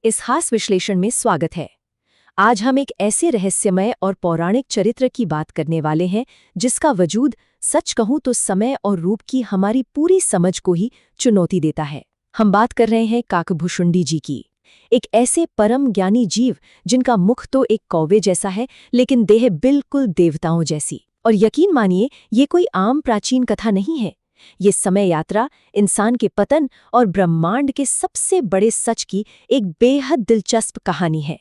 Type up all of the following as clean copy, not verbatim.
इस खास विश्लेषण में स्वागत है। आज हम एक ऐसे रहस्यमय और पौराणिक चरित्र की बात करने वाले हैं जिसका वजूद सच कहूं तो समय और रूप की हमारी पूरी समझ को ही चुनौती देता है। हम बात कर रहे हैं काकभुशुंडी जी की, एक ऐसे परम ज्ञानी जीव जिनका मुख तो एक कौवे जैसा है लेकिन देह बिल्कुल देवताओं जैसी। और यकीन मानिए, ये कोई आम प्राचीन कथा नहीं है। ये समय यात्रा, इंसान के पतन और ब्रह्मांड के सबसे बड़े सच की एक बेहद दिलचस्प कहानी है।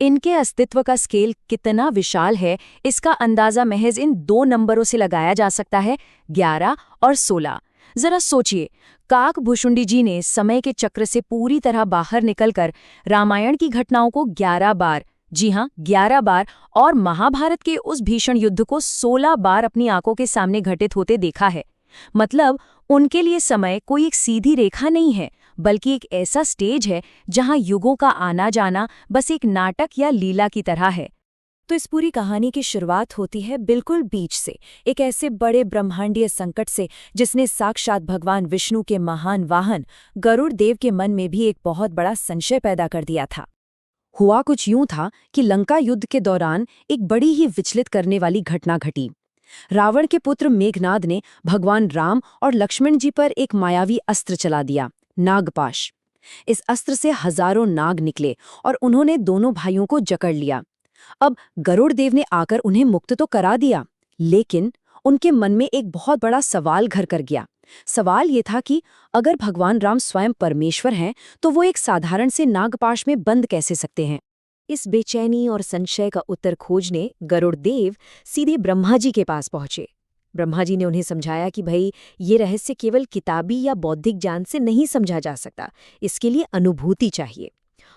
इनके अस्तित्व का स्केल कितना विशाल है, इसका अंदाजा महज इन 2 नंबरों से लगाया जा सकता है, 11 और 16। जरा सोचिए, काकभुशुंडी जी ने समय के चक्र से पूरी तरह बाहर निकलकर रामायण की घटनाओं को 11 बार, जी हाँ 11 बार, और महाभारत के उस भीषण युद्ध को 16 बार अपनी आंखों के सामने घटित होते देखा है। मतलब उनके लिए समय कोई एक सीधी रेखा नहीं है, बल्कि एक ऐसा स्टेज है जहां युगों का आना जाना बस एक नाटक या लीला की तरह है। तो इस पूरी कहानी की शुरुआत होती है बिल्कुल बीच से, एक ऐसे बड़े ब्रह्मांडीय संकट से जिसने साक्षात भगवान विष्णु के महान वाहन गरुड़ देव के मन में भी एक बहुत बड़ा संशय पैदा कर दिया था। हुआ कुछ यूं था कि लंका युद्ध के दौरान एक बड़ी ही विचलित करने वाली घटना घटी। रावण के पुत्र मेघनाद ने भगवान राम और लक्ष्मण जी पर एक मायावी अस्त्र चला दिया, नागपाश। इस अस्त्र से हजारों नाग निकले और उन्होंने दोनों भाइयों को जकड़ लिया। अब गरुड़ देव ने आकर उन्हें मुक्त तो करा दिया, लेकिन उनके मन में एक बहुत बड़ा सवाल घर कर गया। सवाल ये था कि अगर भगवान राम स्वयं परमेश्वर हैं, तो वो एक साधारण से नागपाश में बंद कैसे सकते हैं। इस बेचैनी और संशय का उत्तर खोजने गरुड़ देव सीधे ब्रह्मा जी के पास पहुंचे। ब्रह्मा जी ने उन्हें समझाया कि भाई, ये रहस्य केवल किताबी या बौद्धिक ज्ञान से नहीं समझा जा सकता, इसके लिए अनुभूति चाहिए।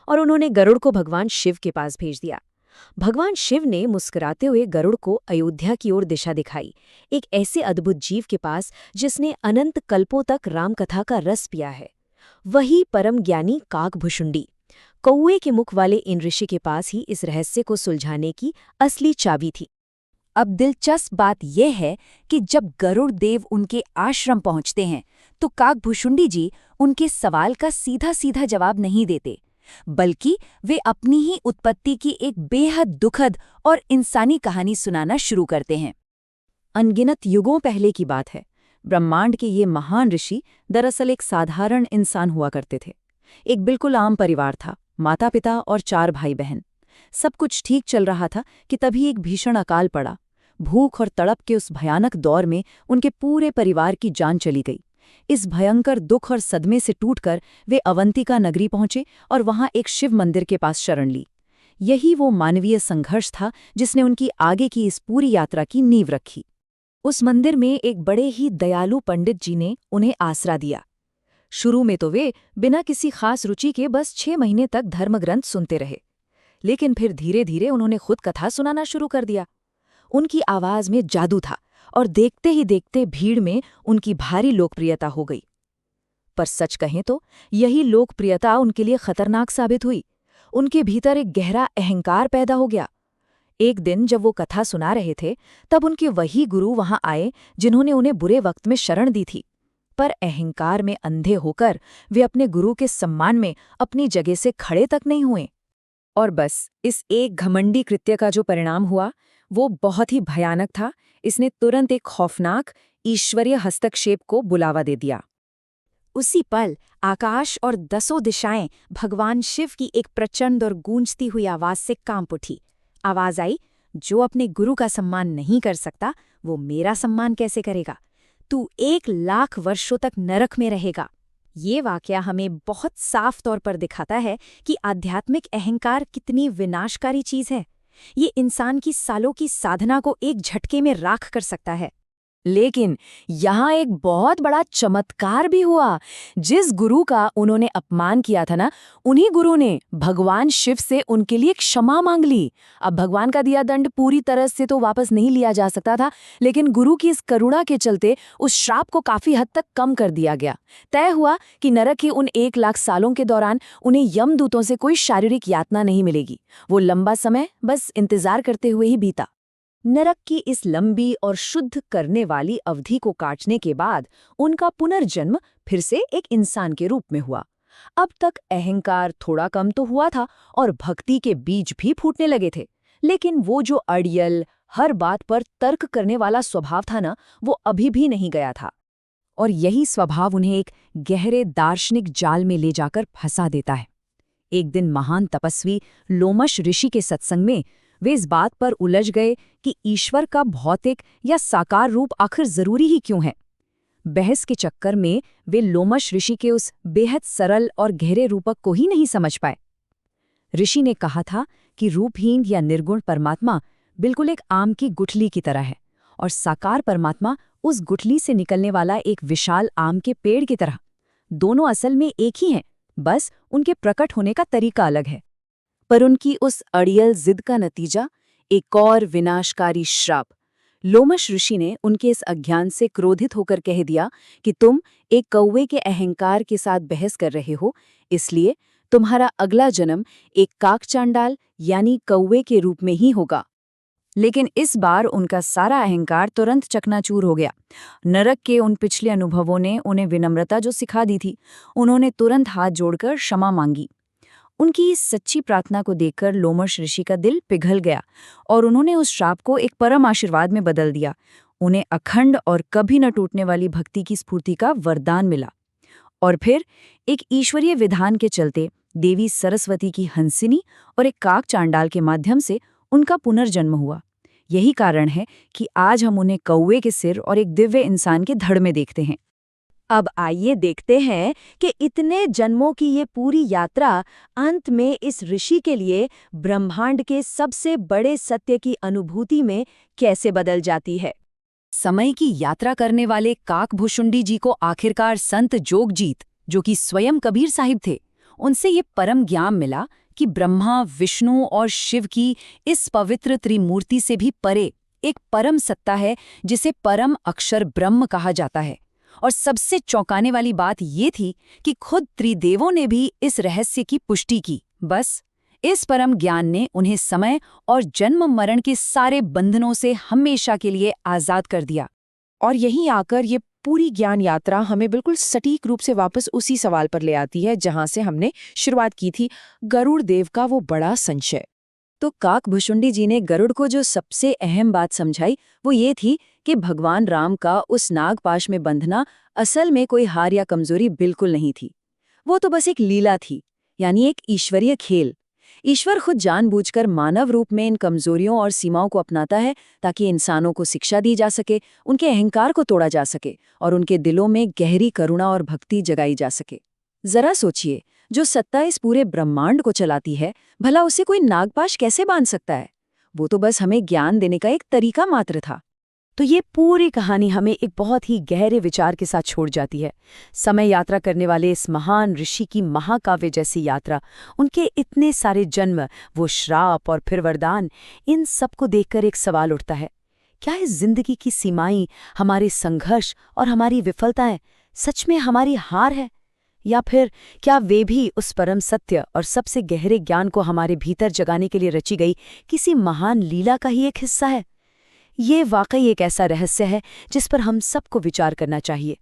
और उन्होंने गरुड़ को भगवान शिव के पास भेज दिया। भगवान शिव ने मुस्कुराते हुए गरुड़ को अयोध्या की ओर दिशा दिखाई, एक ऐसे अद्भुत जीव के पास जिसने अनंत कल्पों तक रामकथा का रस पिया है। वही परम ज्ञानी काकभुशुंडी, कौए के मुख वाले इन ऋषि के पास ही इस रहस्य को सुलझाने की असली चाबी थी। अब दिलचस्प बात यह है कि जब गरुड़ देव उनके आश्रम पहुंचते हैं तो काकभुशुंडी जी उनके सवाल का सीधा सीधा जवाब नहीं देते, बल्कि वे अपनी ही उत्पत्ति की एक बेहद दुखद और इंसानी कहानी सुनाना शुरू करते हैं। अनगिनत युगों पहले की बात है। ब्रह्मांड के ये महान ऋषि दरअसल एक साधारण इंसान हुआ करते थे। एक बिल्कुल आम परिवार था, माता पिता और 4 भाई बहन। सब कुछ ठीक चल रहा था कि तभी एक भीषण अकाल पड़ा। भूख और तड़प के उस भयानक दौर में उनके पूरे परिवार की जान चली गई। इस भयंकर दुख और सदमे से टूटकर वे अवंतिका नगरी पहुंचे और वहां एक शिव मंदिर के पास शरण ली। यही वो मानवीय संघर्ष था जिसने उनकी आगे की इस पूरी यात्रा की नींव रखी। उस मंदिर में एक बड़े ही दयालु पंडित जी ने उन्हें आसरा दिया। शुरू में तो वे बिना किसी खास रुचि के बस 6 महीने तक धर्मग्रंथ सुनते रहे, लेकिन फिर धीरे धीरे उन्होंने खुद कथा सुनाना शुरू कर दिया। उनकी आवाज में जादू था और देखते ही देखते भीड़ में उनकी भारी लोकप्रियता हो गई। पर सच कहें तो यही लोकप्रियता उनके लिए खतरनाक साबित हुई। उनके भीतर एक गहरा अहंकार पैदा हो गया। एक दिन जब वो कथा सुना रहे थे, तब उनके वही गुरु वहां आए जिन्होंने उन्हें बुरे वक्त में शरण दी थी। पर अहंकार में अंधे होकर वे अपने गुरु के सम्मान में अपनी जगह से खड़े तक नहीं हुए। और बस इस एक घमंडी कृत्य का जो परिणाम हुआ वो बहुत ही भयानक था। इसने तुरंत एक खौफनाक ईश्वरीय हस्तक्षेप को बुलावा दे दिया। उसी पल आकाश और 10 दिशाएं भगवान शिव की एक प्रचंड और गूंजती हुई आवाज से कांप उठी। आवाज आई, जो अपने गुरु का सम्मान नहीं कर सकता वो मेरा सम्मान कैसे करेगा। तू 1 लाख वर्षों तक नरक में रहेगा। ये वाकया हमें बहुत साफ तौर पर दिखाता है कि आध्यात्मिक अहंकार कितनी विनाशकारी चीज है। ये इंसान की सालों की साधना को एक झटके में राख कर सकता है। लेकिन यहाँ एक बहुत बड़ा चमत्कार भी हुआ। जिस गुरु का उन्होंने अपमान किया था ना, उन्हीं गुरु ने भगवान शिव से उनके लिए क्षमा मांग ली। अब भगवान का दिया दंड पूरी तरह से तो वापस नहीं लिया जा सकता था, लेकिन गुरु की इस करुणा के चलते उस श्राप को काफी हद तक कम कर दिया गया। तय हुआ कि नरक के उन 1 लाख सालों के दौरान उन्हें यमदूतों से कोई शारीरिक यातना नहीं मिलेगी। वो लंबा समय बस इंतजार करते हुए ही बीता। नरक की इस लंबी और शुद्ध करने वाली अवधि को काटने के बाद उनका पुनर्जन्म फिर से एक इंसान के रूप में हुआ। अब तक अहंकार थोड़ा कम तो हुआ था और भक्ति के बीज भी फूटने लगे थे, लेकिन वो जो अड़ियल, हर बात पर तर्क करने वाला स्वभाव था ना, वो अभी भी नहीं गया था। और यही स्वभाव उन्हें एक गहरे दार्शनिक जाल में ले जाकर फंसा देता है। एक दिन महान तपस्वी लोमश ऋषि के सत्संग में वे इस बात पर उलझ गए कि ईश्वर का भौतिक या साकार रूप आखिर जरूरी ही क्यों है। बहस के चक्कर में वे लोमश ऋषि के उस बेहद सरल और गहरे रूपक को ही नहीं समझ पाए। ऋषि ने कहा था कि रूपहीन या निर्गुण परमात्मा बिल्कुल एक आम की गुठली की तरह है और साकार परमात्मा उस गुठली से निकलने वाला एक विशाल आम के पेड़ की तरह। दोनों असल में एक ही हैं, बस उनके प्रकट होने का तरीका अलग है। पर उनकी उस अड़ियल जिद का नतीजा एक और विनाशकारी श्राप। लोमश ऋषि ने उनके इस अज्ञान से क्रोधित होकर कह दिया कि तुम एक कौवे के अहंकार के साथ बहस कर रहे हो, इसलिए तुम्हारा अगला जन्म एक काकचांडाल यानी कौवे के रूप में ही होगा। लेकिन इस बार उनका सारा अहंकार तुरंत चकनाचूर हो गया। नरक के उन पिछले अनुभवों ने उन्हें विनम्रता जो सिखा दी थी, उन्होंने तुरंत हाथ जोड़कर क्षमा मांगी। उनकी इस सच्ची प्रार्थना को देखकर लोमश ऋषि का दिल पिघल गया और उन्होंने उस श्राप को एक परम आशीर्वाद में बदल दिया। उन्हें अखंड और कभी न टूटने वाली भक्ति की स्फूर्ति का वरदान मिला। और फिर एक ईश्वरीय विधान के चलते देवी सरस्वती की हंसिनी और एक काक चांडाल के माध्यम से उनका पुनर्जन्म हुआ। यही कारण है कि आज हम उन्हें कौवे के सिर और एक दिव्य इंसान के धड़ में देखते हैं। अब आइए देखते हैं कि इतने जन्मों की ये पूरी यात्रा अंत में इस ऋषि के लिए ब्रह्मांड के सबसे बड़े सत्य की अनुभूति में कैसे बदल जाती है। समय की यात्रा करने वाले काकभुशुंडी जी को आखिरकार संत जोगजीत, जो कि स्वयं कबीर साहिब थे, उनसे ये परम ज्ञान मिला कि ब्रह्मा, विष्णु और शिव की इस पवित्र त्रिमूर्ति से भी परे एक परम सत्ता है जिसे परम अक्षर ब्रह्म कहा जाता है। और सबसे चौंकाने वाली बात ये थी कि खुद त्रिदेवों ने भी इस रहस्य की पुष्टि की। बस इस परम ज्ञान ने उन्हें समय और जन्म मरण के सारे बंधनों से हमेशा के लिए आजाद कर दिया। और यहीं आकर ये पूरी ज्ञान यात्रा हमें बिल्कुल सटीक रूप से वापस उसी सवाल पर ले आती है जहां से हमने शुरुआत की थी, गरुड़ देव का वो बड़ा संशय। तो काकभुशुंडी जी ने गरुड़ को जो सबसे अहम बात समझाई वो ये थी कि भगवान राम का उस नागपाश में बंधना असल में कोई हार या कमजोरी बिल्कुल नहीं थी। वो तो बस एक लीला थी, यानी एक ईश्वरीय खेल। ईश्वर खुद जानबूझकर मानव रूप में इन कमजोरियों और सीमाओं को अपनाता है ताकि इंसानों को शिक्षा दी जा सके, उनके अहंकार को तोड़ा जा सके और उनके दिलों में गहरी करुणा और भक्ति जगाई जा सके। जरा सोचिए, जो सत्ता इस पूरे ब्रह्मांड को चलाती है, भला उसे कोई नागपाश कैसे बांध सकता है? वो तो बस हमें ज्ञान देने का एक तरीका मात्र था। तो ये पूरी कहानी हमें एक बहुत ही गहरे विचार के साथ छोड़ जाती है। समय यात्रा करने वाले इस महान ऋषि की महाकाव्य जैसी यात्रा, उनके इतने सारे जन्म, वो श्राप और फिर वरदान, इन सब को देखकर एक सवाल उठता है, क्या इस जिंदगी की सीमाएं, हमारे संघर्ष और हमारी विफलताएं सच में हमारी हार है, या फिर क्या वे भी उस परम सत्य और सबसे गहरे ज्ञान को हमारे भीतर जगाने के लिए रची गई किसी महान लीला का ही एक हिस्सा है? ये वाकई एक ऐसा रहस्य है जिस पर हम सबको विचार करना चाहिए।